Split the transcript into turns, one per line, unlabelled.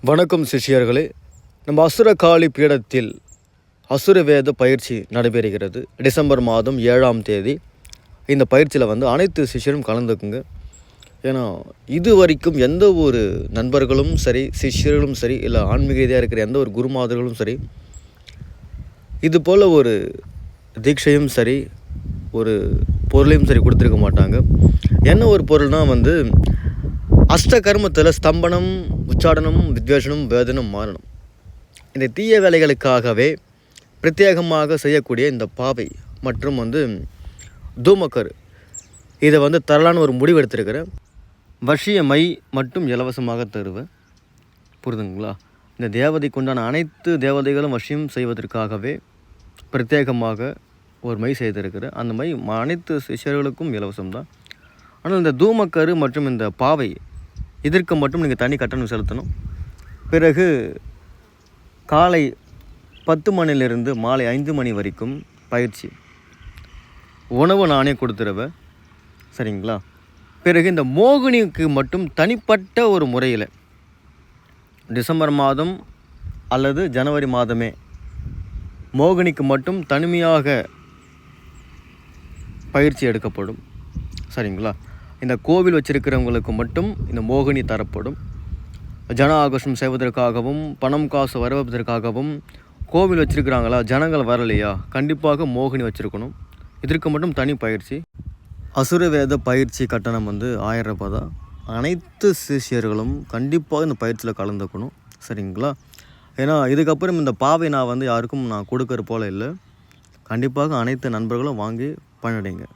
வணக்கம் சிஷ்யர்களே. நம்ம அசுரகாளி பீடத்தில் அசுரவேத பயிற்சி நடைபெறுகிறது. டிசம்பர் மாதம் 7ஆம் தேதி இந்த பயிற்சியில் அனைத்து சிஷ்யரும் கலந்துக்குங்க. ஏன்னா இது வரைக்கும் எந்த ஒரு நண்பர்களும் சரி, சிஷ்யர்களும் சரி, இல்லை ஆன்மீக ரீதியாக இருக்கிற எந்த ஒரு குருமாதர்களும் சரி, இது போல் ஒரு தீட்சையும் சரி, ஒரு பொருளையும் சரி கொடுத்துருக்க மாட்டாங்க. என்ன ஒரு பொருள்னால் அஷ்ட கர்மத்தில் ஸ்தம்பனம், உச்சாடனம், வித்வேஷனம், வேதனம், மாரணம், இந்த தீய வேலைகளுக்காகவே பிரத்யேகமாக செய்யக்கூடிய இந்த பாவை மற்றும் தூமக்கரு இதை தரலான்னு ஒரு முடிவு எடுத்திருக்கிறேன். வசிய மை மட்டும் இலவசமாக தருவேன். புரிதுங்களா? இந்த தேவதைக்கு உண்டான அனைத்து தேவதைகளும் வசியம் செய்வதற்காகவே பிரத்யேகமாக ஒரு மை செய்திருக்கிறேன். அந்த மை அனைத்து சிஷ்யர்களுக்கும் இலவசம்தான். ஆனால் இந்த தூமக்கரு மற்றும் இந்த பாவை இதற்கு மட்டும் நீங்கள் தனி கட்டணம் செலுத்தணும். பிறகு காலை 10 மணிலிருந்து மாலை 5 மணி வரைக்கும் பயிற்சி. உணவு நானே கொடுத்துருவேன். சரிங்களா? பிறகு இந்த மோகினிக்கு மட்டும் தனிப்பட்ட ஒரு முறையில் டிசம்பர் மாதம் அல்லது ஜனவரி மாதமே மோகினிக்கு மட்டும் தனிமையாக பயிற்சி எடுக்கப்படும். சரிங்களா? இந்த கோவில் வச்சிருக்கிறவங்களுக்கு மட்டும் இந்த மோகினி தரப்படும். ஜன ஆகர்ஷம் செய்வதற்காகவும், பணம் காசு வருவதற்காகவும் கோவில் வச்சுருக்கிறாங்களா, ஜனங்கள் வரலையா, கண்டிப்பாக மோகினி வச்சுருக்கணும். இதற்கு மட்டும் தனி பயிற்சி. அசுரவேத பயிற்சி கட்டணம் 1000 ரூபாய் தான். அனைத்து சிஷியர்களும் கண்டிப்பாக இந்த பயிற்சியில் கலந்துக்கணும். சரிங்களா? ஏன்னா இதுக்கப்புறம் இந்த பாவை நான் யாருக்கும் நான் கொடுக்கற போல் இல்லை. கண்டிப்பாக அனைத்து நண்பர்களும் வாங்கி பயனடைங்க.